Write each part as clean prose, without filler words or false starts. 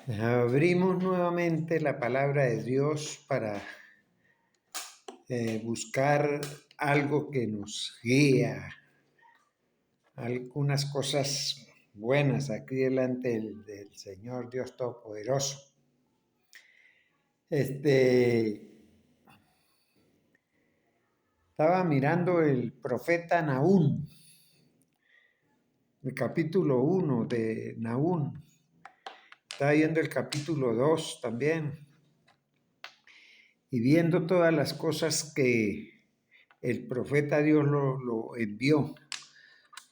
Abrimos nuevamente la palabra de Dios para buscar algo que nos guía, algunas cosas buenas aquí delante del Señor Dios Todopoderoso. Estaba mirando el profeta Nahum, el capítulo 1 de Nahum. Estaba viendo el capítulo 2 también. Y viendo todas las cosas que el profeta Dios lo envió,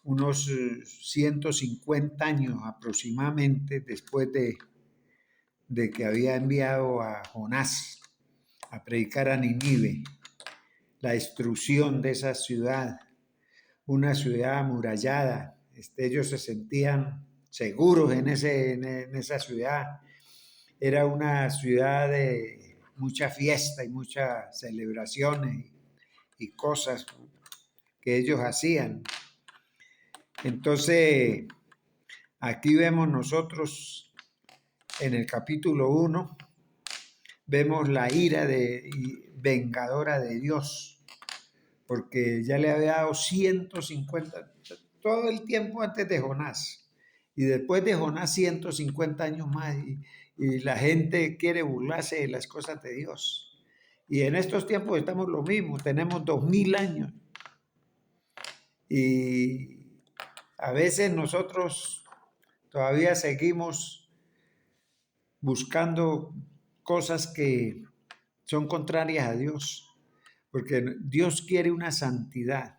unos 150 años aproximadamente después de que había enviado a Jonás a predicar a Nínive, la destrucción de esa ciudad, una ciudad amurallada. Ellos se sentían seguros en esa ciudad. Era una ciudad de mucha fiesta y muchas celebraciones y cosas que ellos hacían. Entonces, aquí vemos nosotros en el capítulo 1, vemos la ira vengadora de Dios, porque ya le había dado 150, todo el tiempo antes de Jonás, y después de Jonás 150 años más, y la gente quiere burlarse de las cosas de Dios. Y en estos tiempos estamos lo mismo, tenemos 2000 años. Y a veces nosotros todavía seguimos buscando cosas que son contrarias a Dios, porque Dios quiere una santidad,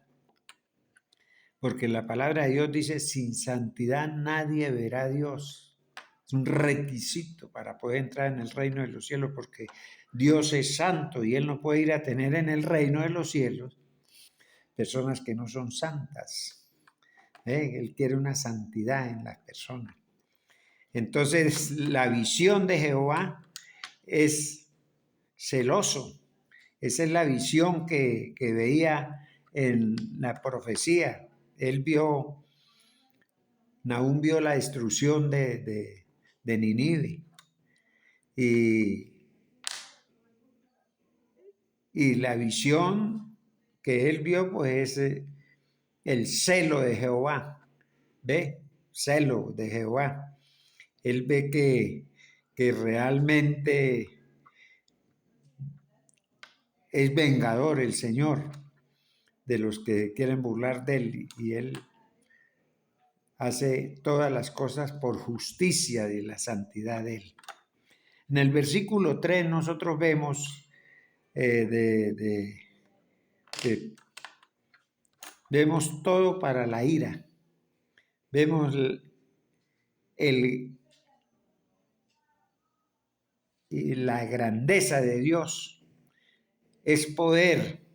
porque la palabra de Dios dice, sin santidad nadie verá a Dios. Es un requisito para poder entrar en el reino de los cielos, porque Dios es santo y Él no puede ir a tener en el reino de los cielos personas que no son santas. Él quiere una santidad en las personas. Entonces, la visión de Jehová es celoso. Esa es la visión que veía en la profecía. Nahum vio la destrucción de Nínive. Y la visión que él vio, pues, es el celo de Jehová. ¿Ve? Celo de Jehová. Él ve que realmente es vengador el Señor de los que quieren burlar de él, y él hace todas las cosas por justicia de la santidad de él. En el versículo 3 nosotros vemos vemos todo para la ira. Vemos la grandeza de Dios. Es poder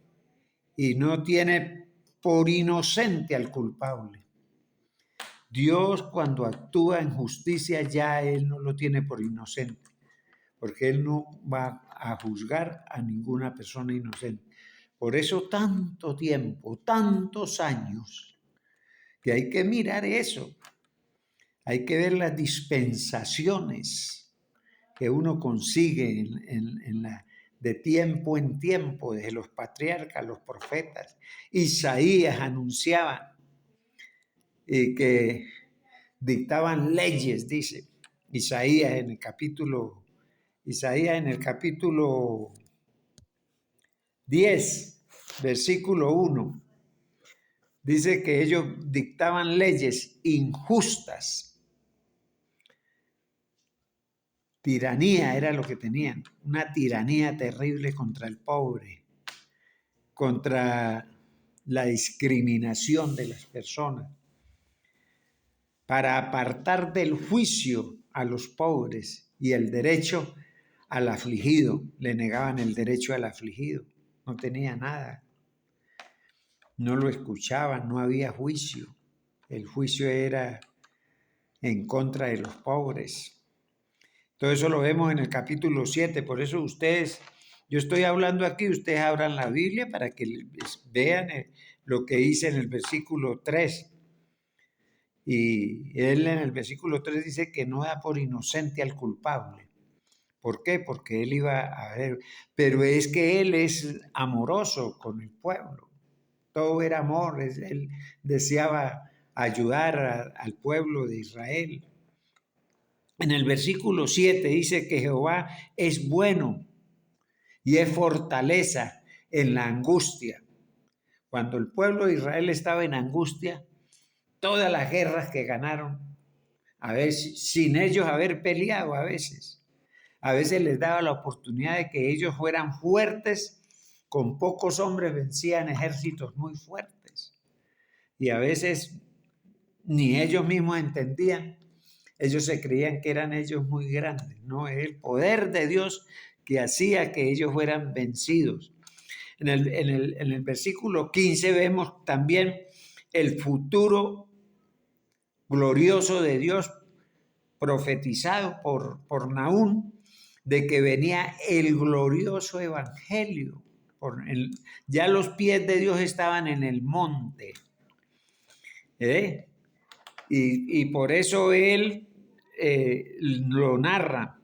y no tiene por inocente al culpable. Dios, cuando actúa en justicia, ya Él no lo tiene por inocente, porque Él no va a juzgar a ninguna persona inocente. Por eso tanto tiempo, tantos años, que hay que mirar eso. Hay que ver las dispensaciones que uno consigue de tiempo en tiempo, desde los patriarcas, los profetas. Isaías anunciaba que dictaban leyes, dice Isaías en el capítulo 10, versículo 1. Dice que ellos dictaban leyes injustas. Tiranía era lo que tenían, una tiranía terrible contra el pobre, contra la discriminación de las personas, para apartar del juicio a los pobres y el derecho al afligido. Le negaban el derecho al afligido, no tenía nada, no lo escuchaban, no había juicio. El juicio era en contra de los pobres. Todo eso lo vemos en el capítulo 7, por eso yo estoy hablando aquí, ustedes abran la Biblia para que vean lo que dice en el versículo 3. Y él en el versículo 3 dice que no da por inocente al culpable. ¿Por qué? Porque él iba a ver, pero es que él es amoroso con el pueblo. Todo era amor, él deseaba ayudar al pueblo de Israel. En el versículo 7 dice que Jehová es bueno y es fortaleza en la angustia. Cuando el pueblo de Israel estaba en angustia, todas las guerras que ganaron, a veces sin ellos haber peleado a veces les daba la oportunidad de que ellos fueran fuertes, con pocos hombres vencían ejércitos muy fuertes. Y a veces ni ellos mismos entendían, ellos se creían que eran ellos muy grandes, no, es el poder de Dios que hacía que ellos fueran vencidos. En el versículo 15 vemos también el futuro glorioso de Dios profetizado por Nahum, de que venía el glorioso evangelio. Ya los pies de Dios estaban en el monte. Y por eso él lo narra,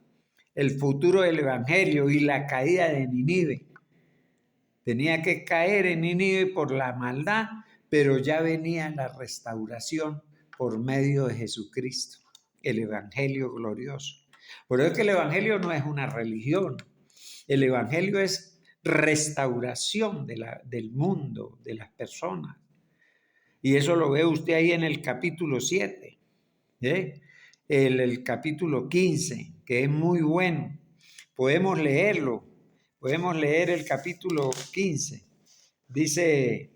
el futuro del evangelio y la caída de Nínive. Tenía que caer en Nínive por la maldad, pero ya venía la restauración por medio de Jesucristo, el evangelio glorioso. Por eso es que el evangelio no es una religión, el evangelio es restauración del mundo, de las personas. Y eso lo ve usted ahí en el capítulo 7, el capítulo 15, que es muy bueno. Podemos leerlo, podemos leer el capítulo 15. Dice,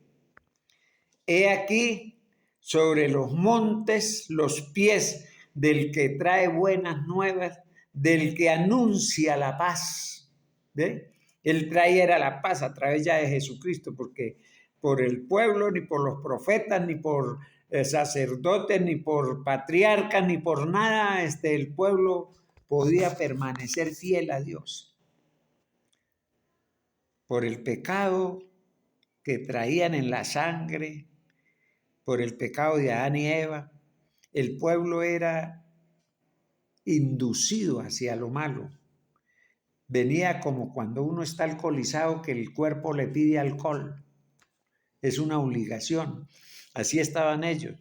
he aquí sobre los montes los pies del que trae buenas nuevas, del que anuncia la paz. ¿Ve? Él traía la paz a través ya de Jesucristo, porque por el pueblo, ni por los profetas, ni por sacerdotes, ni por patriarcas, ni por nada, el pueblo podía permanecer fiel a Dios. Por el pecado que traían en la sangre, por el pecado de Adán y Eva, el pueblo era inducido hacia lo malo. Venía como cuando uno está alcoholizado que el cuerpo le pide alcohol. Es una obligación. Así estaban ellos.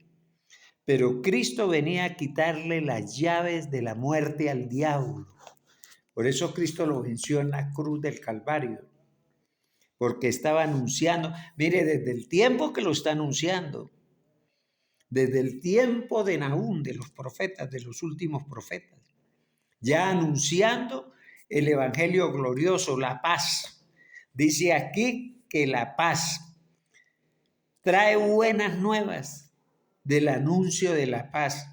Pero Cristo venía a quitarle las llaves de la muerte al diablo. Por eso Cristo lo venció en la cruz del Calvario. Porque estaba anunciando, mire, desde el tiempo que lo está anunciando, desde el tiempo de Nahum, de los profetas, de los últimos profetas, ya anunciando el evangelio glorioso, la paz. Dice aquí que la paz trae buenas nuevas del anuncio de la paz.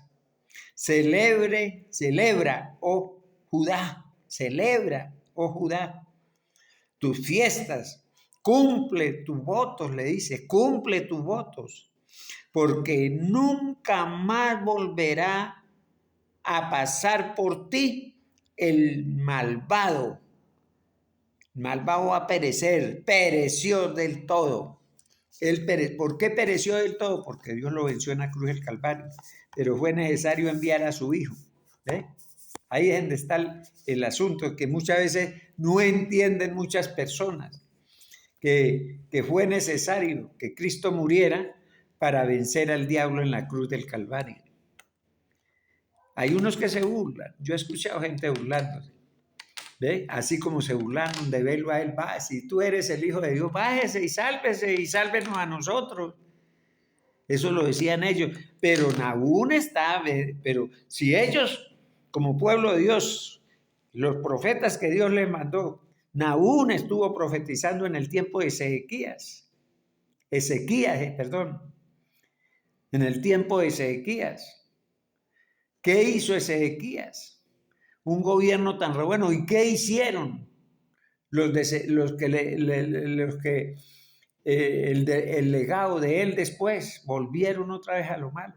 Celebra, oh Judá, tus fiestas, cumple tus votos, le dice, cumple tus votos, porque nunca más volverá a pasar por ti el malvado. El malvado va a perecer, pereció del todo. ¿Por qué pereció del todo? Porque Dios lo venció en la cruz del Calvario, pero fue necesario enviar a su Hijo. Ahí es donde está el asunto, que muchas veces no entienden muchas personas, que fue necesario que Cristo muriera para vencer al diablo en la cruz del Calvario. Hay unos que se burlan, yo he escuchado gente burlándose, ¿ve? Así como se burlaron de verlo a él, va, si tú eres el Hijo de Dios, bájese y sálvenos a nosotros. Eso lo decían ellos, pero Nahum está, pero si ellos, como pueblo de Dios, los profetas que Dios les mandó, Nahum estuvo profetizando en el tiempo de Ezequías, en el tiempo de Ezequías. ¿Qué hizo Ezequías? Un gobierno tan bueno. ¿Y qué hicieron el legado de él después? Volvieron otra vez a lo malo.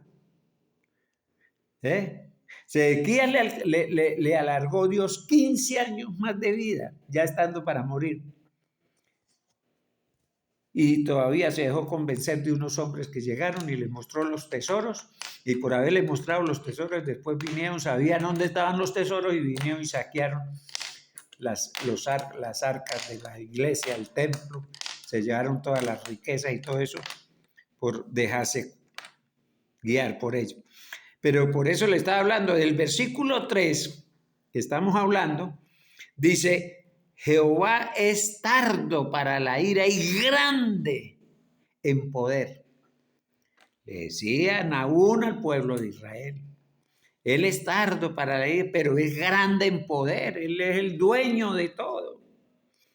Ezequías le alargó Dios 15 años más de vida, ya estando para morir. y todavía se dejó convencer de unos hombres que llegaron y les mostró los tesoros, y por haberles mostrado los tesoros, después vinieron, sabían dónde estaban los tesoros y vinieron y saquearon las arcas de la iglesia, el templo, se llevaron todas las riquezas y todo eso por dejarse guiar por ello. Pero por eso le estaba hablando del versículo 3 que estamos hablando, dice: Jehová es tardo para la ira y grande en poder. Le decía Nahum al pueblo de Israel. Él es tardo para la ira, pero es grande en poder. Él es el dueño de todo.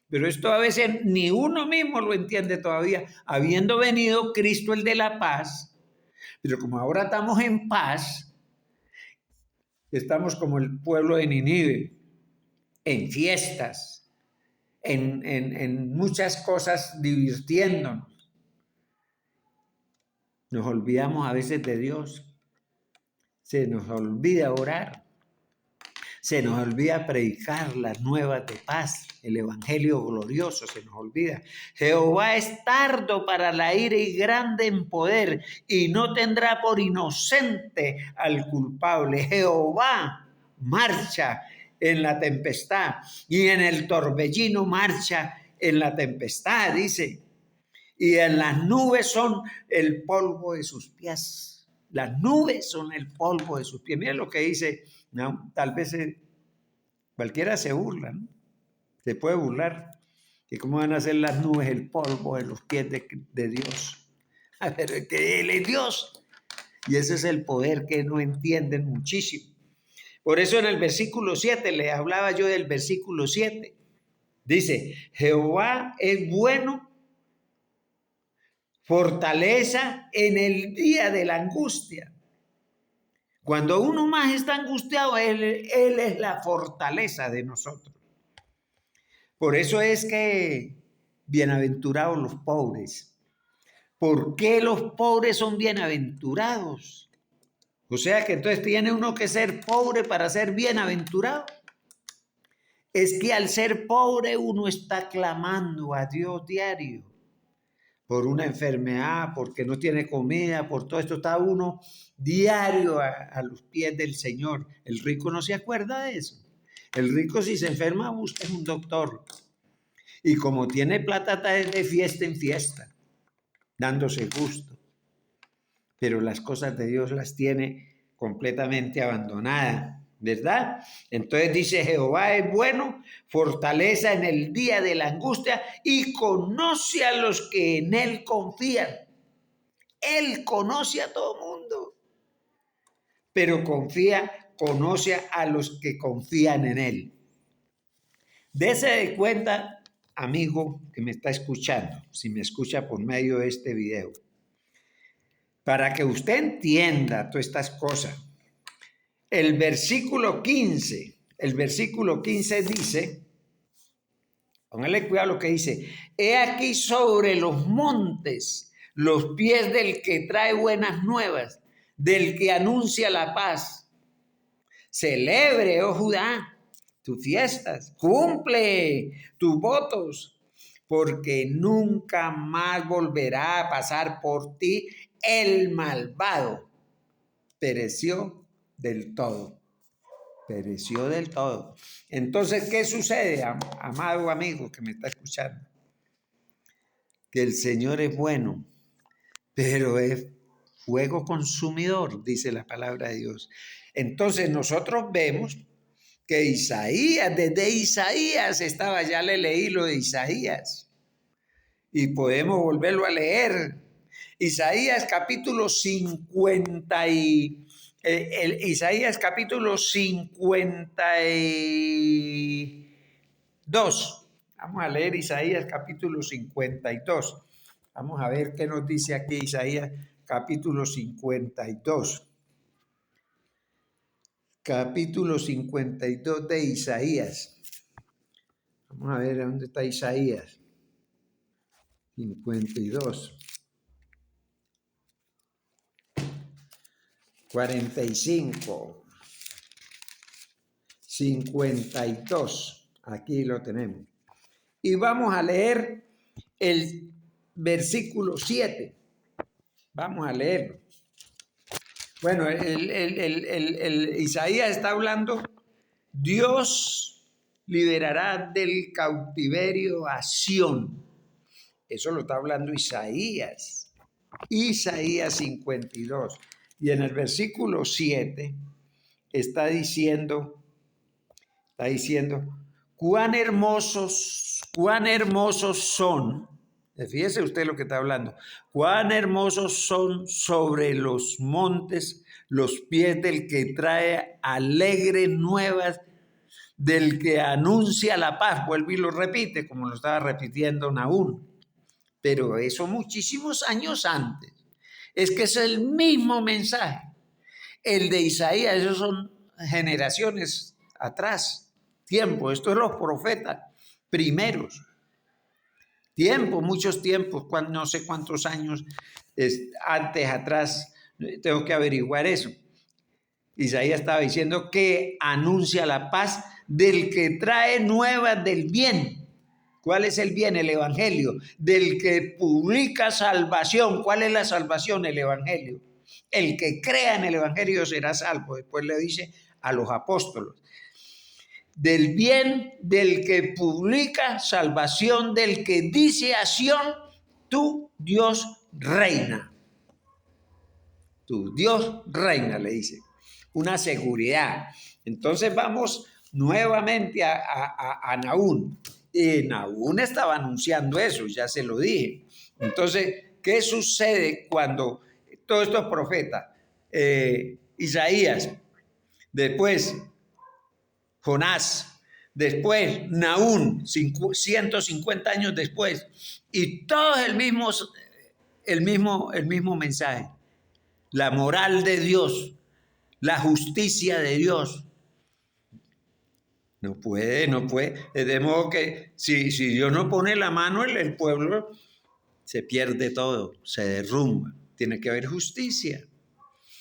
Pero esto a veces ni uno mismo lo entiende todavía, habiendo venido Cristo el de la paz. Pero como ahora estamos en paz, estamos como el pueblo de Nínive, en fiestas, en muchas cosas divirtiéndonos. Nos olvidamos a veces de Dios, se nos olvida orar, se nos olvida predicar las nuevas de paz, el evangelio glorioso se nos olvida. Jehová es tardo para la ira y grande en poder, y no tendrá por inocente al culpable. Jehová marcha en la tempestad, y en el torbellino marcha en la tempestad, dice. Y en las nubes son el polvo de sus pies. Las nubes son el polvo de sus pies. Miren lo que dice, no, tal vez cualquiera se burla, ¿no? Se puede burlar. ¿Y cómo van a ser las nubes el polvo de los pies de Dios? A ver, que Él es Dios. Y ese es el poder que no entienden muchísimo. Por eso en el versículo 7, le hablaba yo del versículo 7. Dice: Jehová es bueno, fortaleza en el día de la angustia. Cuando uno más está angustiado, él es la fortaleza de nosotros. Por eso es que bienaventurados los pobres. ¿Por qué los pobres son bienaventurados? O sea que entonces tiene uno que ser pobre para ser bienaventurado. Es que al ser pobre uno está clamando a Dios diario. Por una enfermedad, porque no tiene comida, por todo esto está uno diario a los pies del Señor. El rico no se acuerda de eso. El rico, si se enferma, busca un doctor. Y como tiene plata, está de fiesta en fiesta, dándose gusto. Pero las cosas de Dios las tiene completamente abandonadas, ¿verdad? Entonces dice: Jehová es bueno, fortaleza en el día de la angustia, y conoce a los que en él confían. Él conoce a todo mundo, pero conoce a los que confían en él. Dese de cuenta, amigo que me está escuchando, si me escucha por medio de este video, para que usted entienda todas estas cosas. El versículo 15 dice, póngale cuidado lo que dice: he aquí sobre los montes los pies del que trae buenas nuevas, del que anuncia la paz. Celebre, oh Judá, tus fiestas, cumple tus votos, porque nunca más volverá a pasar por ti el malvado. Pereció del todo. Pereció del todo. Entonces, ¿qué sucede, amado amigo que me está escuchando? Que el Señor es bueno, pero es fuego consumidor, dice la palabra de Dios. Entonces nosotros vemos que Isaías, desde Isaías estaba, ya le leí lo de Isaías, y podemos volverlo a leer. Isaías capítulo 50 y Isaías capítulo 52. Vamos a leer Isaías capítulo 52. Vamos a ver qué nos dice aquí Isaías capítulo 52. Capítulo 52 de Isaías. Vamos a ver dónde está Isaías. 52. 45. 52. Aquí lo tenemos. Y vamos a leer el versículo 7. Vamos a leerlo. Bueno, el Isaías está hablando, Dios liberará del cautiverio a Sión. Eso lo está hablando Isaías. Isaías 52. Y en el versículo 7 está diciendo, cuán hermosos son. Fíjese usted lo que está hablando. Cuán hermosos son sobre los montes los pies del que trae alegres nuevas, del que anuncia la paz. Vuelve y lo repite, como lo estaba repitiendo Nahum. Pero eso muchísimos años antes. Es que es el mismo mensaje. El de Isaías, esos son generaciones atrás. Tiempo, esto es los profetas primeros. Tiempo, muchos tiempos, no sé cuántos años antes, atrás, tengo que averiguar eso. Isaías estaba diciendo que anuncia la paz del que trae nuevas del bien. ¿Cuál es el bien? El evangelio. Del que publica salvación. ¿Cuál es la salvación? El evangelio. El que crea en el evangelio será salvo. Después le dice a los apóstoles. Del bien del que publica salvación, del que dice a Sión, tu Dios reina. Tu Dios reina, le dice. Una seguridad. Entonces vamos nuevamente a Nahum. Y Nahum estaba anunciando eso, ya se lo dije. Entonces, ¿qué sucede cuando todos estos profetas, Isaías, después Jonás, después Nahum, 150 años después, y todos el mismo mensaje? La moral de Dios, la justicia de Dios. No puede. De modo que si Dios no pone la mano, el pueblo se pierde todo, se derrumba. Tiene que haber justicia.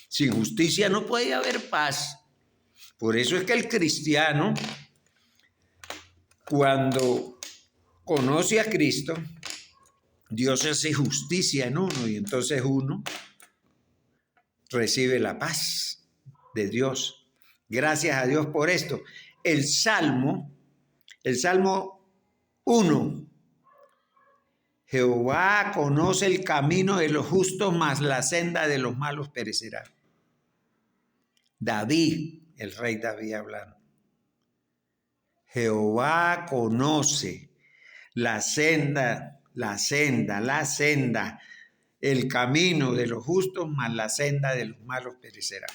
Sin justicia no puede haber paz. Por eso es que el cristiano, cuando conoce a Cristo, Dios hace justicia en uno y entonces uno recibe la paz de Dios. Gracias a Dios por esto. El Salmo 1. Jehová conoce el camino de los justos, mas la senda de los malos perecerá. David, el rey David hablando. Jehová conoce la senda, el camino de los justos, mas la senda de los malos perecerá.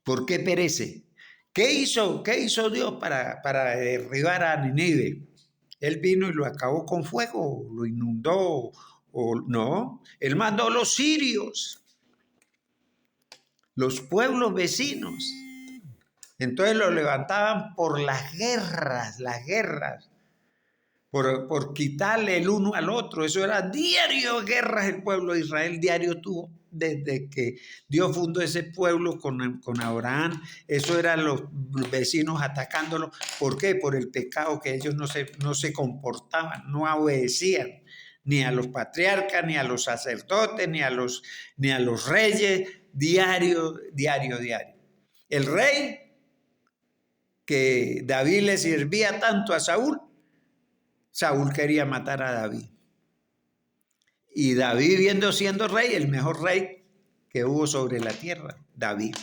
¿Por qué perece? ¿Qué hizo Dios para derribar a Nínive? Él vino y lo acabó con fuego, lo inundó, o no. Él mandó los sirios, los pueblos vecinos. Entonces lo levantaban por las guerras, por quitarle el uno al otro. Eso era diario guerras. El pueblo de Israel diario tuvo desde que Dios fundó ese pueblo con Abraham. Eso eran los vecinos atacándolo. ¿Por qué? Por el pecado, que ellos no se comportaban, no obedecían ni a los patriarcas, ni a los sacerdotes, ni a los reyes. Diario. El rey que David le servía tanto a Saúl quería matar a David. Y David, siendo rey, el mejor rey que hubo sobre la tierra, David.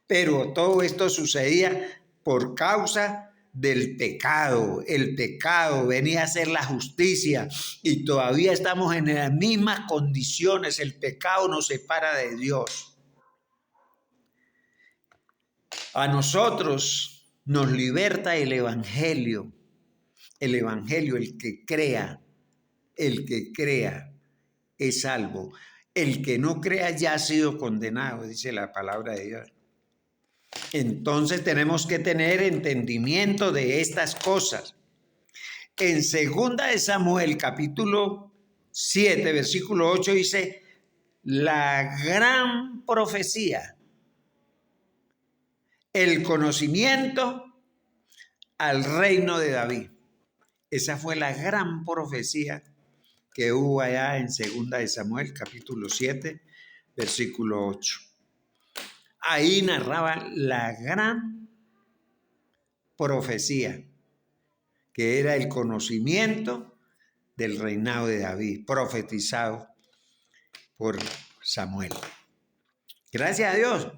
Pero todo esto sucedía por causa del pecado. El pecado venía a ser la justicia y todavía estamos en las mismas condiciones. El pecado nos separa de Dios. A nosotros nos liberta el evangelio. El evangelio, el que crea es salvo. El que no crea ya ha sido condenado, dice la palabra de Dios. Entonces tenemos que tener entendimiento de estas cosas. En 2 de Samuel, capítulo 7, versículo 8, dice, la gran profecía, el conocimiento al reino de David. Esa fue la gran profecía que hubo allá en 2 de Samuel, capítulo 7, versículo 8. Ahí narraba la gran profecía, que era el conocimiento del reinado de David, profetizado por Samuel. Gracias a Dios.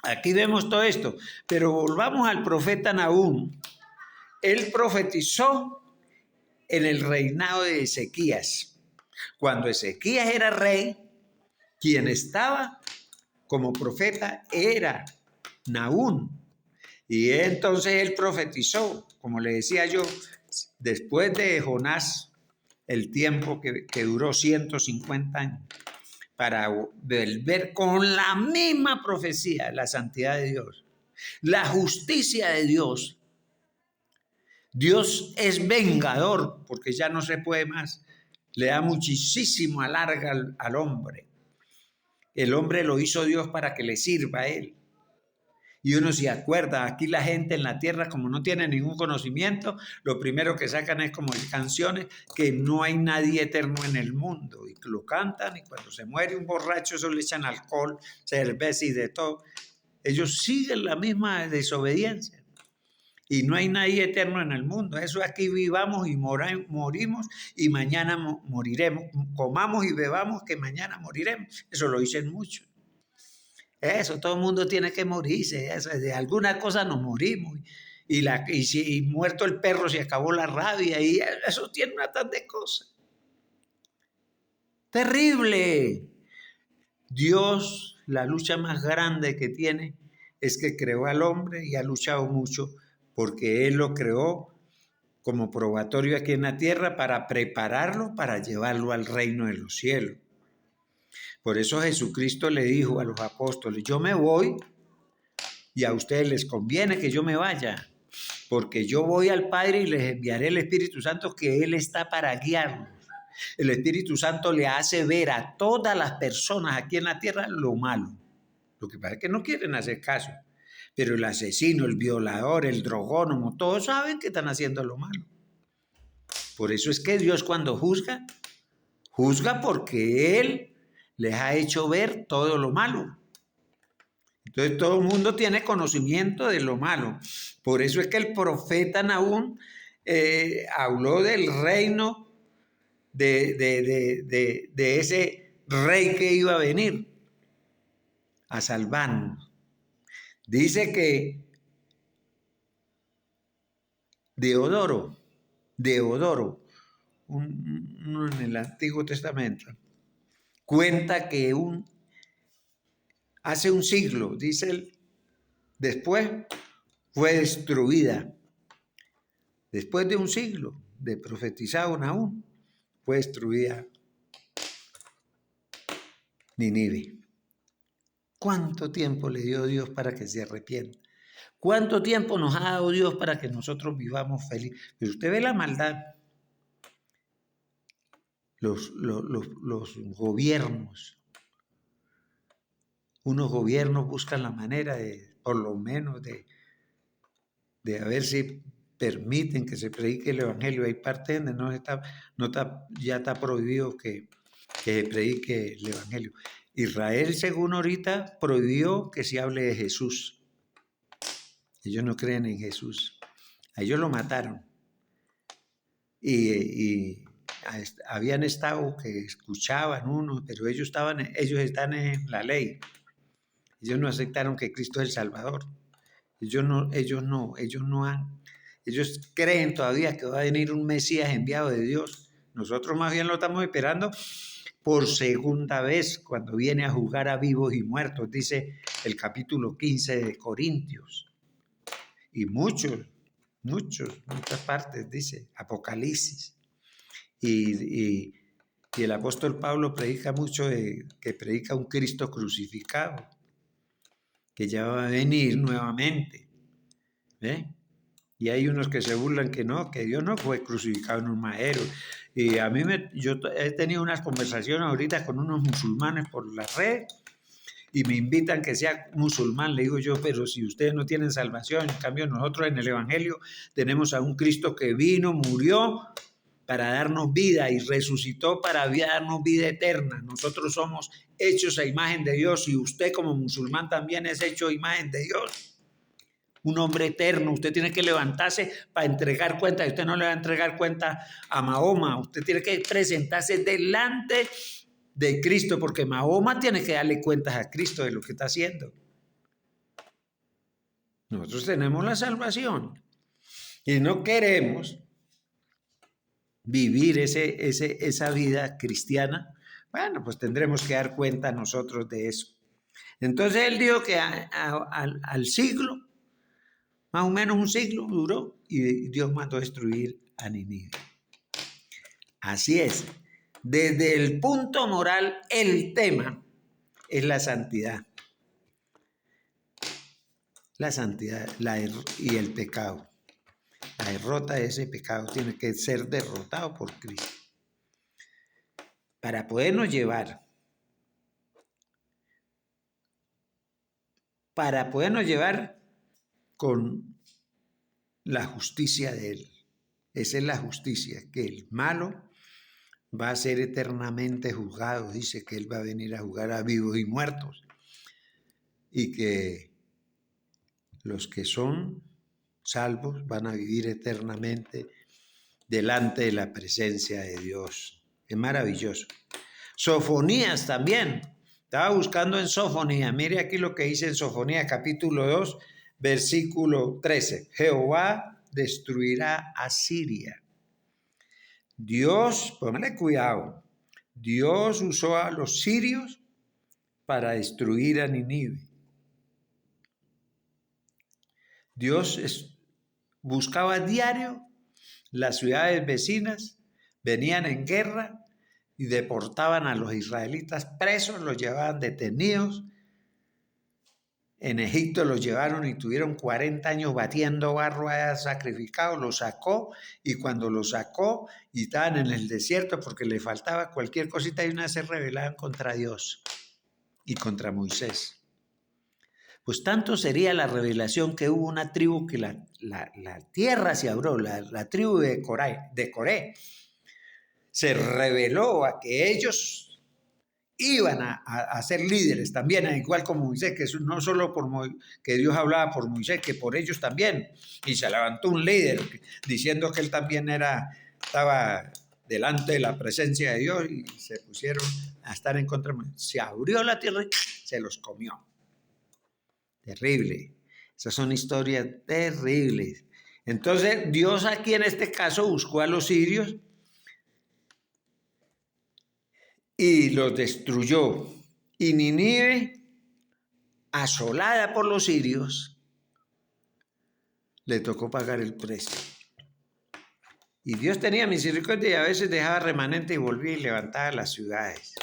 Aquí vemos todo esto, pero volvamos al profeta Nahum. Él profetizó en el reinado de Ezequías. Cuando Ezequías era rey, quien estaba como profeta era Nahum. Y entonces él profetizó, como le decía yo, después de Jonás, el tiempo que duró 150 años, para ver con la misma profecía la santidad de Dios, la justicia de Dios. Dios es vengador porque ya no se puede más. Le da muchísimo alarga al hombre. El hombre lo hizo Dios para que le sirva a él. Y uno se acuerda, aquí la gente en la tierra, como no tiene ningún conocimiento, lo primero que sacan es como canciones que no hay nadie eterno en el mundo. Y lo cantan, y cuando se muere un borracho, eso le echan alcohol, cerveza y de todo. Ellos siguen la misma desobediencia. Y no hay nadie eterno en el mundo. Eso aquí vivamos y morimos y mañana moriremos. Comamos y bebamos que mañana moriremos. Eso lo dicen muchos. Eso, todo el mundo tiene que morirse. Eso, de alguna cosa nos morimos. Y muerto el perro se acabó la rabia. Y eso tiene una tan de cosas. Terrible. Dios, la lucha más grande que tiene es que creó al hombre y ha luchado mucho porque Él lo creó como probatorio aquí en la tierra para prepararlo para llevarlo al reino de los cielos. Por eso Jesucristo le dijo a los apóstoles, yo me voy y a ustedes les conviene que yo me vaya, porque yo voy al Padre y les enviaré el Espíritu Santo que Él está para guiarlos. El Espíritu Santo le hace ver a todas las personas aquí en la tierra lo malo. Lo que pasa es que no quieren hacer caso. Pero el asesino, el violador, el drogónomo, todos saben que están haciendo lo malo. Por eso es que Dios cuando juzga, juzga porque Él les ha hecho ver todo lo malo. Entonces todo el mundo tiene conocimiento de lo malo. Por eso es que el profeta Nahum habló del reino de ese rey que iba a venir a salvarnos. Dice que Deodoro, uno en el Antiguo Testamento, cuenta que hace un siglo, dice él, después fue destruida. Después de un siglo de profetizado Nahum, fue destruida Nínive. ¿Cuánto tiempo le dio Dios para que se arrepienta? ¿Cuánto tiempo nos ha dado Dios para que nosotros vivamos felices? Pero usted ve la maldad. Los gobiernos. Unos gobiernos buscan la manera de, por lo menos, de a ver si permiten que se predique el Evangelio. Hay partes donde ya está prohibido que se predique el Evangelio. Israel, según ahorita, prohibió que se hable de Jesús. Ellos no creen en Jesús. A ellos lo mataron. Y habían estado que escuchaban uno, pero ellos están en la ley. Ellos no aceptaron que Cristo es el Salvador. Ellos creen todavía que va a venir un Mesías enviado de Dios. Nosotros más bien lo estamos esperando por segunda vez, cuando viene a juzgar a vivos y muertos, dice el capítulo 15 de Corintios. Y muchas partes, dice Apocalipsis. Y el apóstol Pablo predica mucho que predica un Cristo crucificado, que ya va a venir nuevamente. Y hay unos que se burlan que Dios no fue crucificado en un madero. Y yo he tenido unas conversaciones ahorita con unos musulmanes por la red y me invitan que sea musulmán, le digo yo, pero si ustedes no tienen salvación, en cambio nosotros en el Evangelio tenemos a un Cristo que vino, murió para darnos vida y resucitó para darnos vida eterna. Nosotros somos hechos a imagen de Dios y usted como musulmán también es hecho a imagen de Dios. Un hombre eterno, usted tiene que levantarse para entregar cuenta, y usted no le va a entregar cuenta a Mahoma, usted tiene que presentarse delante de Cristo, porque Mahoma tiene que darle cuentas a Cristo de lo que está haciendo. Nosotros tenemos la salvación y no queremos vivir esa vida cristiana. Bueno, pues tendremos que dar cuenta nosotros de eso. Entonces él dijo que al siglo, más o menos un siglo duró, y Dios mandó destruir a Nínive. Así es. Desde el punto moral, el tema es la santidad. La santidad y el pecado. La derrota de ese pecado tiene que ser derrotado por Cristo. Para podernos llevar con la justicia de Él. Esa es la justicia, que el malo va a ser eternamente juzgado. Dice que Él va a venir a juzgar a vivos y muertos. Y que los que son salvos van a vivir eternamente delante de la presencia de Dios. Es maravilloso. Sofonías también. Estaba buscando en Sofonías. Mire aquí lo que dice en Sofonías, capítulo 2, versículo 13. Jehová destruirá a Siria. Dios, póngale cuidado, Dios usó a los sirios para destruir a Nínive. Dios buscaba a diario las ciudades vecinas, venían en guerra y deportaban a los israelitas presos, los llevaban detenidos. En Egipto los llevaron y tuvieron 40 años batiendo barro allá sacrificado, los sacó, y cuando los sacó y estaban en el desierto porque le faltaba cualquier cosita, y una vez se rebelaban contra Dios y contra Moisés. Pues tanto sería la revelación que hubo una tribu que la tierra se abrió, la tribu de Coré se reveló a que ellos iban a ser líderes también, igual como Moisés, que no solo que Dios hablaba por Moisés, que por ellos también. Y se levantó un líder diciendo que él también estaba delante de la presencia de Dios, y se pusieron a estar en contra de Moisés. Se abrió la tierra y se los comió. Terrible. Esas son historias terribles. Entonces Dios aquí en este caso buscó a los sirios y los destruyó. Y Nínive, asolada por los sirios, le tocó pagar el precio. Y Dios tenía misericordia y a veces dejaba remanente y volvía y levantaba las ciudades.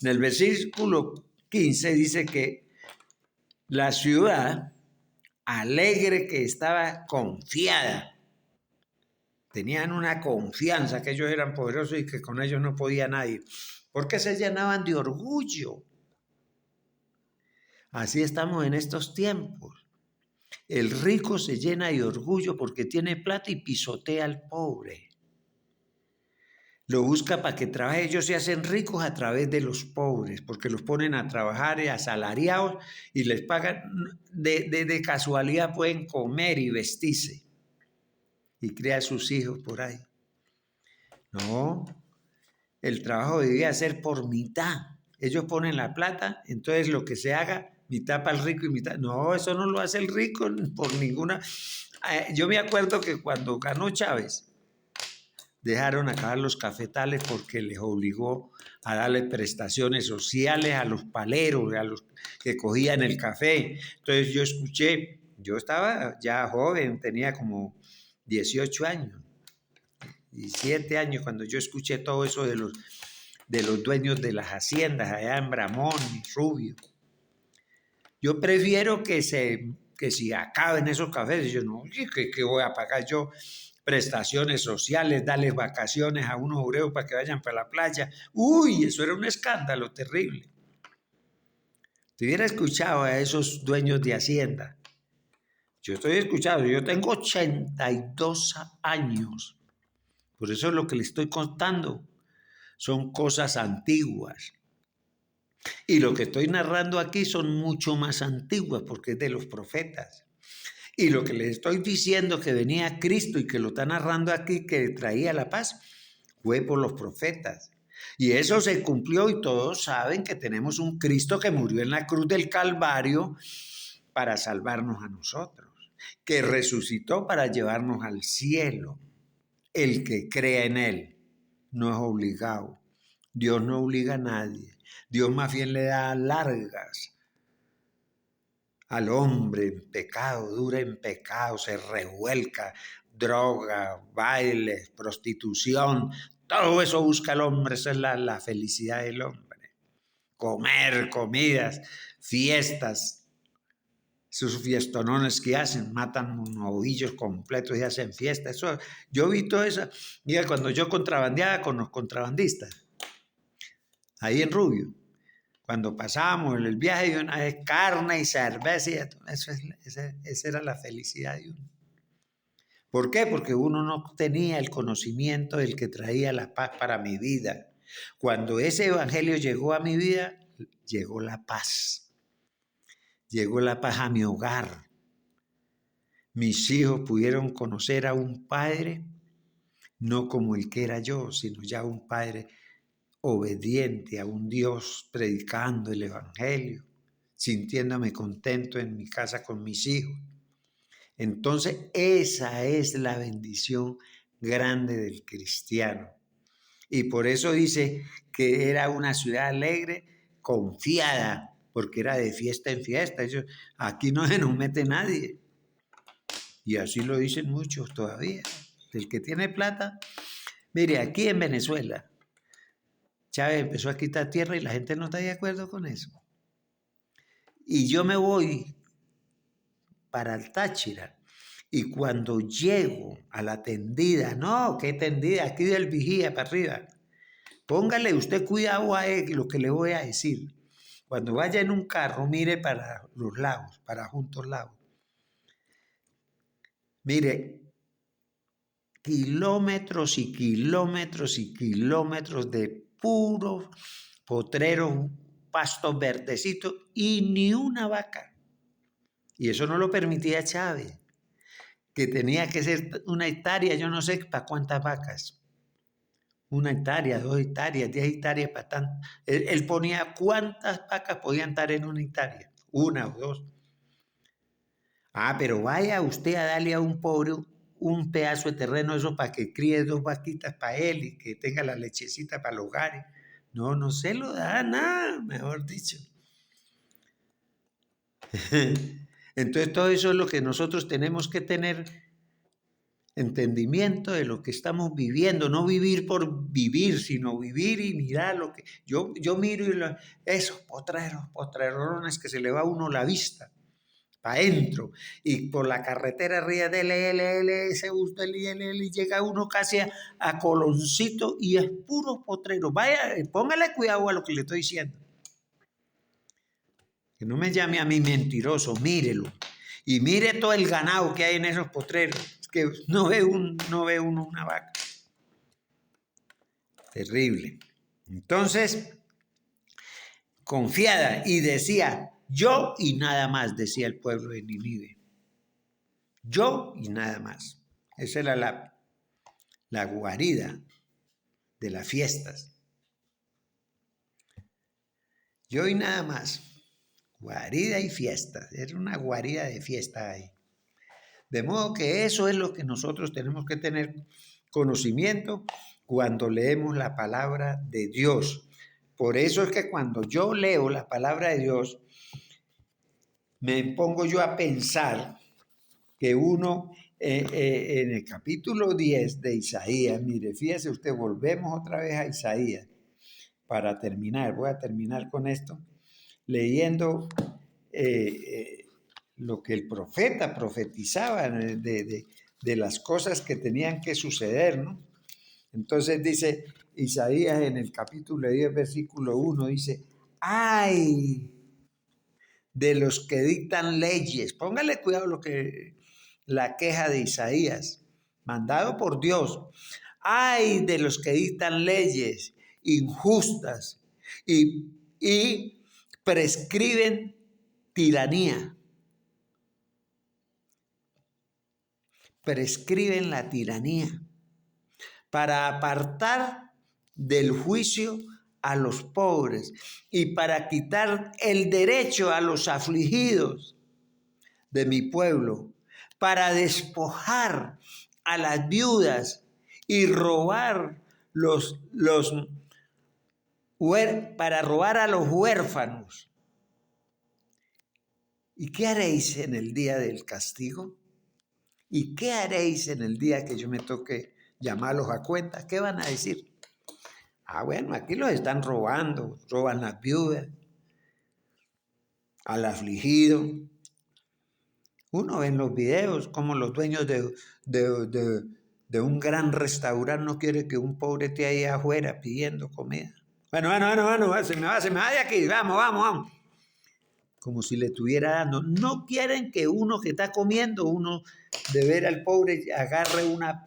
En el versículo 15 dice que la ciudad, alegre que estaba, confiada, tenían una confianza que ellos eran poderosos y que con ellos no podía nadie, porque se llenaban de orgullo. Así estamos en estos tiempos. El rico se llena de orgullo porque tiene plata y pisotea al pobre. Lo busca para que trabaje. Ellos se hacen ricos a través de los pobres, porque los ponen a trabajar asalariados y les pagan, de casualidad pueden comer y vestirse y criar a sus hijos por ahí. No, el trabajo debía ser por mitad. Ellos ponen la plata, entonces lo que se haga, mitad para el rico y mitad. No, eso no lo hace el rico por ninguna. Yo me acuerdo que cuando ganó Chávez, dejaron acabar los cafetales porque les obligó a darle prestaciones sociales a los paleros, a los que cogían el café. Entonces yo escuché, yo estaba ya joven, tenía como 18 años, 17 años, cuando yo escuché todo eso de los dueños de las haciendas allá en Bramón y Rubio. Yo prefiero que si acaben esos cafés, yo no, ¿qué voy a pagar yo? Prestaciones sociales, darles vacaciones a unos obreros para que vayan para la playa. Uy, eso era un escándalo terrible. Si hubiera escuchado a esos dueños de Hacienda, yo estoy escuchando, yo tengo 82 años, por eso es lo que le estoy contando, son cosas antiguas. Y lo que estoy narrando aquí son mucho más antiguas porque es de los profetas. Y lo que les estoy diciendo que venía Cristo y que lo está narrando aquí, que traía la paz, fue por los profetas. Y eso se cumplió y todos saben que tenemos un Cristo que murió en la cruz del Calvario para salvarnos a nosotros, que resucitó para llevarnos al cielo. El que crea en Él no es obligado. Dios no obliga a nadie. Dios más bien le da largas al hombre en pecado, dura en pecado, se revuelca, droga, bailes, prostitución, todo eso busca el hombre, esa es la felicidad del hombre. Comer, comidas, fiestas, sus fiestonones que hacen, matan novillos completos y hacen fiestas. Eso, yo vi todo eso, mira, cuando yo contrabandeaba con los contrabandistas, ahí en Rubio, cuando pasábamos el viaje de una vez, carne y cerveza, esa era la felicidad de uno. ¿Por qué? Porque uno no tenía el conocimiento del que traía la paz para mi vida. Cuando ese evangelio llegó a mi vida, llegó la paz. Llegó la paz a mi hogar. Mis hijos pudieron conocer a un padre, no como el que era yo, sino ya un padre obediente a un Dios, predicando el evangelio, sintiéndome contento en mi casa con mis hijos. Entonces, esa es la bendición grande del cristiano. Y por eso dice que era una ciudad alegre, confiada, porque era de fiesta en fiesta. Aquí no se nos mete nadie. Y así lo dicen muchos todavía. El que tiene plata, mire, aquí en Venezuela, Chávez empezó a quitar tierra y la gente no está de acuerdo con eso. Y yo me voy para el Táchira. Y cuando llego a la tendida, no, ¿qué tendida? Aquí del vigía para arriba. Póngale usted cuidado a lo que le voy a decir. Cuando vaya en un carro, mire para los lados, para juntos lados. Mire, kilómetros y kilómetros y kilómetros de puros potreros, pastos verdecitos y ni una vaca. Y eso no lo permitía Chávez, que tenía que ser una hectárea, yo no sé para cuántas vacas. 1 hectárea, 2 hectáreas, 10 hectáreas para tanto. Él ponía cuántas vacas podían estar en 1 hectárea, 1 o 2. Pero vaya usted a darle a un pobre un pedazo de terreno eso para que críe 2 vaquitas para él y que tenga la lechecita para los hogares. No, no se lo da nada, mejor dicho. Entonces todo eso es lo que nosotros tenemos que tener entendimiento de lo que estamos viviendo, no vivir por vivir, sino vivir y mirar lo que yo miro y esos potrerones que se le va a uno la vista para adentro y por la carretera arriba de ese gusto y llega uno casi a Coloncito y es puro potrero. Vaya, póngale cuidado a lo que le estoy diciendo. Que no me llame a mí mentiroso, mírelo. Y mire todo el ganado que hay en esos potreros. Es que no ve uno una vaca. Terrible. Entonces, confiada y decía, yo y nada más, decía el pueblo de Nínive. Yo y nada más. Esa era la guarida de las fiestas. Yo y nada más. Guarida y fiestas. Era una guarida de fiesta ahí. De modo que eso es lo que nosotros tenemos que tener conocimiento cuando leemos la palabra de Dios. Por eso es que cuando yo leo la palabra de Dios, me pongo yo a pensar que uno en el capítulo 10 de Isaías, mire, fíjese usted, volvemos otra vez a Isaías para terminar. Voy a terminar con esto, leyendo lo que el profeta profetizaba de las cosas que tenían que suceder, ¿no? Entonces dice Isaías en el capítulo 10, versículo 1, dice, ¡ay! de los que dictan leyes. Póngale cuidado la queja de Isaías, mandado por Dios. Ay de los que dictan leyes injustas y prescriben tiranía. Prescriben la tiranía para apartar del juicio a los pobres y para quitar el derecho a los afligidos de mi pueblo, para despojar a las viudas y robar para robar a los huérfanos. ¿Y qué haréis en el día del castigo? ¿Y qué haréis en el día que yo me toque llamarlos a cuenta? ¿Qué van a decir? Ah, bueno, aquí los están robando, roban las viudas, al afligido. Uno ve en los videos como los dueños de un gran restaurante no quieren que un pobre esté ahí afuera pidiendo comida. Bueno, se me va de aquí, vamos. Como si le estuviera dando. No quieren que uno que está comiendo, uno de ver al pobre, agarre una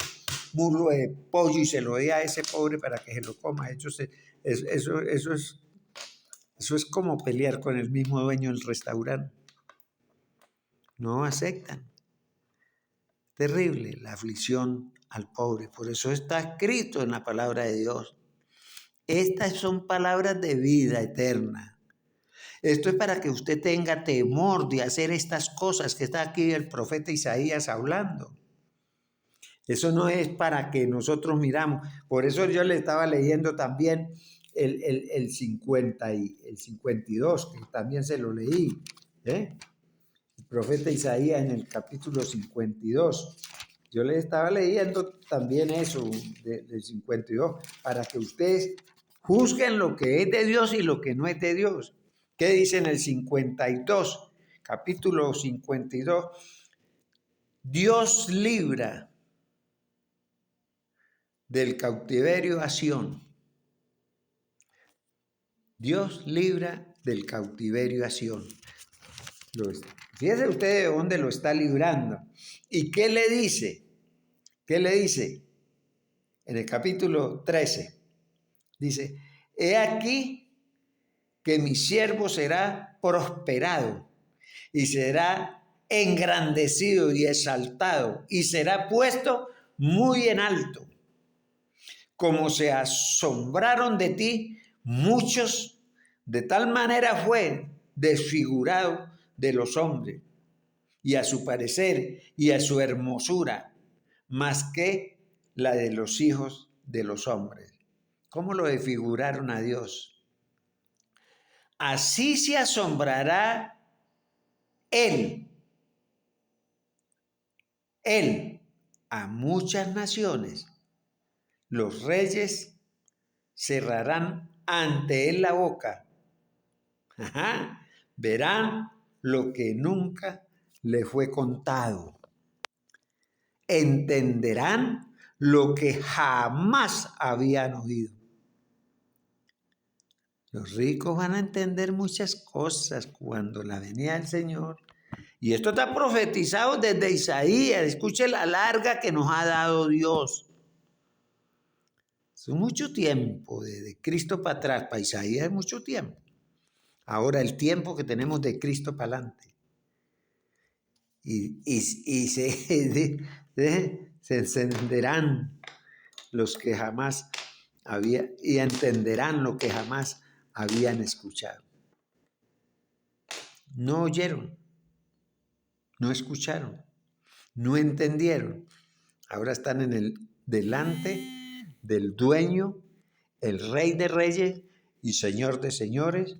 muslo de pollo y se lo dé a ese pobre para que se lo coma. Eso es como pelear con el mismo dueño del restaurante. No aceptan. Terrible la aflicción al pobre. Por eso está escrito en la palabra de Dios. Estas son palabras de vida eterna. Esto es para que usted tenga temor de hacer estas cosas que está aquí el profeta Isaías hablando. Eso no es para que nosotros miramos. Por eso yo le estaba leyendo también el 52, que también se lo leí. El profeta Isaías en el capítulo 52. Yo le estaba leyendo también eso del 52, para que ustedes juzguen lo que es de Dios y lo que no es de Dios. ¿Qué dice en el 52? Capítulo 52. Dios libra del cautiverio a Sión. Dios libra del cautiverio a Sión. Fíjese usted de dónde lo está librando. ¿Y qué le dice? ¿Qué le dice? En el capítulo 13. Dice, he aquí que mi siervo será prosperado y será engrandecido y exaltado y será puesto muy en alto. Como se asombraron de ti muchos, de tal manera fue desfigurado de los hombres y a su parecer y a su hermosura, más que la de los hijos de los hombres. ¿Cómo lo desfiguraron a Dios? Así se asombrará Él a muchas naciones. Los reyes cerrarán ante Él la boca. Verán lo que nunca le fue contado. Entenderán lo que jamás habían oído. Los ricos van a entender muchas cosas cuando la venida del Señor. Y esto está profetizado desde Isaías. Escuche la larga que nos ha dado Dios. Es mucho tiempo, desde Cristo para atrás. Para Isaías es mucho tiempo. Ahora el tiempo que tenemos de Cristo para adelante. Y se encenderán los que jamás habían, y entenderán lo que jamás habían escuchado. No oyeron, no escucharon, no entendieron. Ahora están delante del dueño, el Rey de Reyes y Señor de Señores,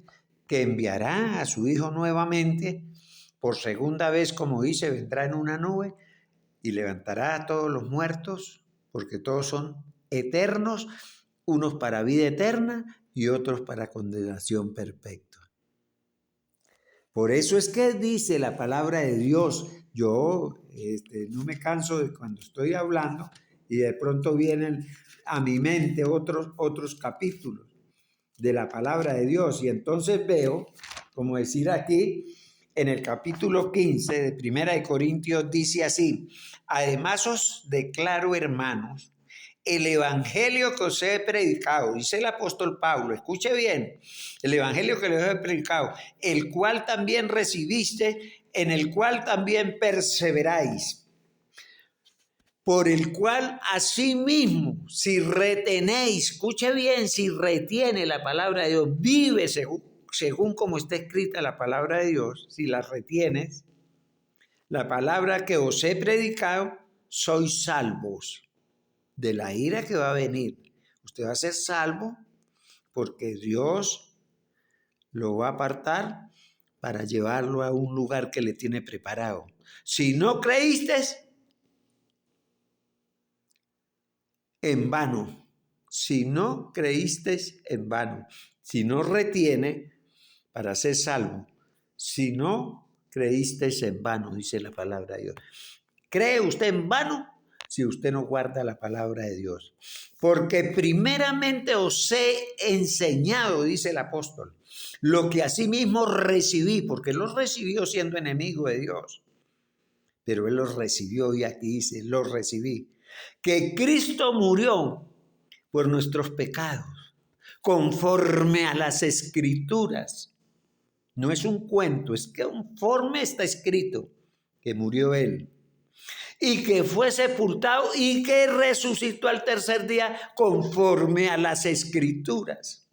que enviará a su Hijo nuevamente. Por segunda vez, como dice, vendrá en una nube y levantará a todos los muertos, porque todos son eternos, unos para vida eterna y otros para condenación perpetua. Por eso es que dice la palabra de Dios. Yo no me canso de cuando estoy hablando y de pronto vienen a mi mente otros capítulos de la palabra de Dios. Y entonces veo, como decir aquí, en el capítulo 15 de Primera de Corintios dice así: además os declaro, hermanos, el evangelio que os he predicado, dice el apóstol Pablo, escuche bien, el evangelio que les he predicado, el cual también recibiste, en el cual también perseveráis, por el cual asimismo, si retenéis, escuche bien, si retiene la palabra de Dios, vive según como está escrita la palabra de Dios, si la retienes, la palabra que os he predicado, sois salvos de la ira que va a venir. Usted va a ser salvo porque Dios lo va a apartar para llevarlo a un lugar que le tiene preparado. Si no creíste, en vano. Si no creíste, en vano. Si no retiene para ser salvo. Si no creíste, en vano, dice la palabra de Dios. ¿Cree usted en vano si usted no guarda la palabra de Dios? Porque primeramente os he enseñado, dice el apóstol, lo que asimismo recibí, porque él los recibió siendo enemigo de Dios. Pero él los recibió y aquí dice, los recibí. Que Cristo murió por nuestros pecados, conforme a las Escrituras. No es un cuento, es que conforme está escrito que murió él. Y que fue sepultado y que resucitó al tercer día conforme a las Escrituras.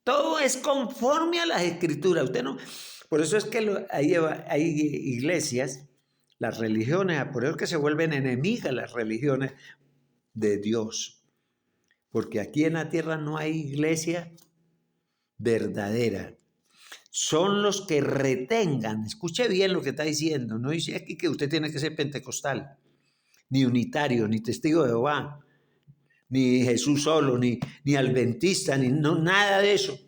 Todo es conforme a las Escrituras. Usted no. Por eso es que hay iglesias, las religiones, por eso es que se vuelven enemigas las religiones de Dios. Porque aquí en la tierra no hay iglesia verdadera. Son los que retengan, escuche bien lo que está diciendo, no dice aquí que usted tiene que ser pentecostal, ni unitario, ni testigo de Jehová, ni Jesús solo, ni adventista, ni no, nada de eso.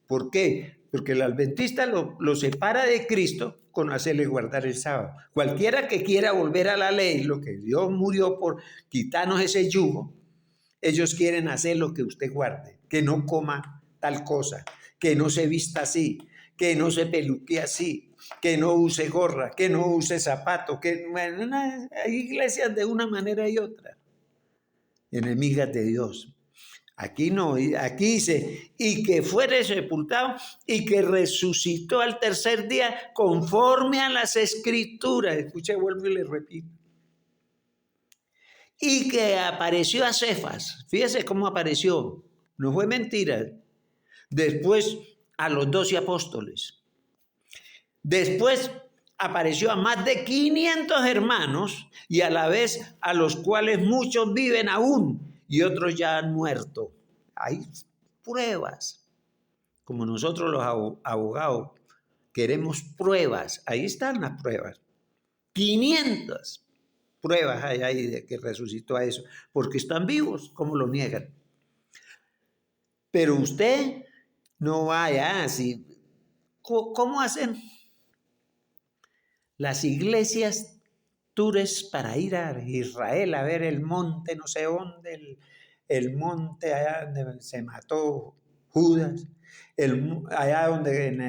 ¿Por qué? Porque el adventista lo separa de Cristo con hacerle guardar el sábado. Cualquiera que quiera volver a la ley, lo que Dios murió por quitarnos ese yugo, ellos quieren hacer lo que usted guarde, que no coma tal cosa, que no se vista así, que no se peluquee así, que no use gorra, que no use zapato, que bueno, hay iglesias de una manera y otra, enemigas de Dios. Aquí no, aquí dice, y que fuere sepultado y que resucitó al tercer día conforme a las Escrituras. Escuche, vuelvo y le repito. Y que apareció a Cefas. Fíjese cómo apareció. No fue mentira. Después a los 12 apóstoles. Después apareció a más de 500 hermanos y a la vez a los cuales muchos viven aún y otros ya han muerto. Hay pruebas. Como nosotros los abogados queremos pruebas. Ahí están las pruebas. 500 pruebas hay ahí de que resucitó a eso. Porque están vivos, ¿cómo lo niegan? Pero usted no vaya así. ¿Cómo hacen las iglesias tours para ir a Israel a ver el monte no sé dónde, el monte allá donde se mató Judas, allá donde en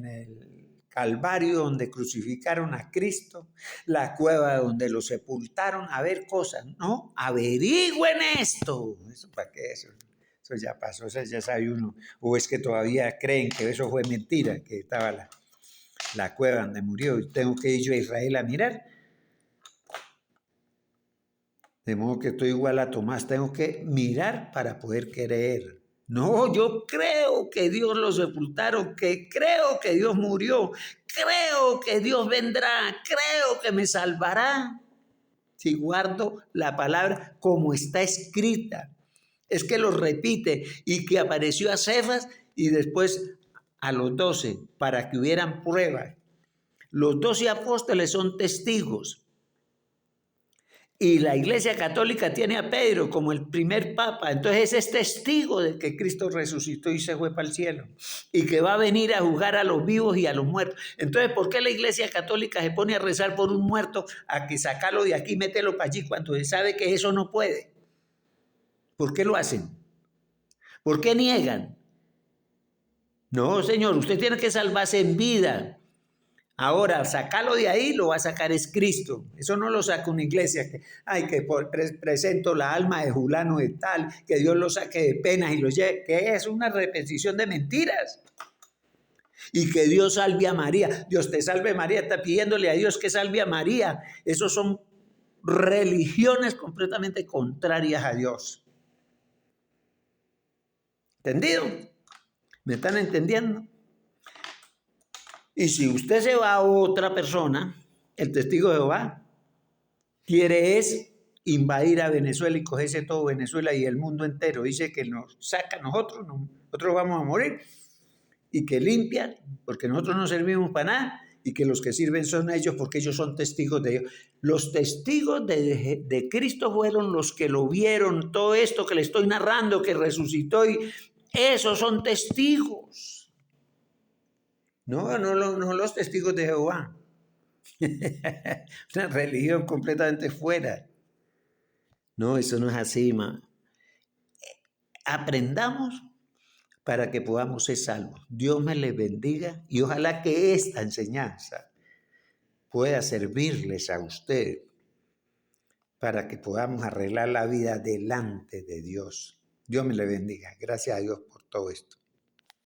el Calvario donde crucificaron a Cristo, la cueva donde lo sepultaron, a ver cosas? No, averigüen esto. ¿Eso para qué? Eso ya pasó, eso ya sabe uno. O es que todavía creen que eso fue mentira, que estaba la cueva donde murió y tengo que ir yo a Israel a mirar. De modo que estoy igual a Tomás, tengo que mirar para poder creer. No, yo creo que Dios lo sepultaron, que creo que Dios murió, creo que Dios vendrá, creo que me salvará. Si guardo la palabra como está escrita. Es que lo repite y que apareció a Cefas y después a los 12 para que hubieran pruebas. Los 12 apóstoles son testigos. Y la Iglesia Católica tiene a Pedro como el primer papa. Entonces ese es testigo de que Cristo resucitó y se fue para el cielo. Y que va a venir a juzgar a los vivos y a los muertos. Entonces, ¿por qué la Iglesia Católica se pone a rezar por un muerto, a que sacarlo de aquí, mételo para allí, cuando se sabe que eso no puede? ¿Por qué lo hacen? ¿Por qué niegan? No, señor, usted tiene que salvarse en vida. Ahora, sacarlo de ahí lo va a sacar es Cristo. Eso no lo saca una iglesia que, ay, que presento la alma de Julano de tal, que Dios lo saque de penas y lo lleve, que es una repetición de mentiras. Y que Dios salve a María. Dios te salve María, está pidiéndole a Dios que salve a María. Esos son religiones completamente contrarias a Dios. ¿Entendido? ¿Me están entendiendo? Y si usted se va a otra persona, el testigo de Jehová quiere es invadir a Venezuela y cogerse todo Venezuela y el mundo entero. Dice que nos saca a nosotros, nosotros vamos a morir. Y que limpian, porque nosotros no servimos para nada, y que los que sirven son ellos, porque ellos son testigos de Dios. Los testigos de Cristo fueron los que lo vieron, todo esto que le estoy narrando, que resucitó, y esos son testigos. No los testigos de Jehová. Una religión completamente fuera. No, eso no es así, ma. Aprendamos para que podamos ser salvos. Dios me les bendiga y ojalá que esta enseñanza pueda servirles a ustedes para que podamos arreglar la vida delante de Dios. Dios me les bendiga. Gracias a Dios por todo esto.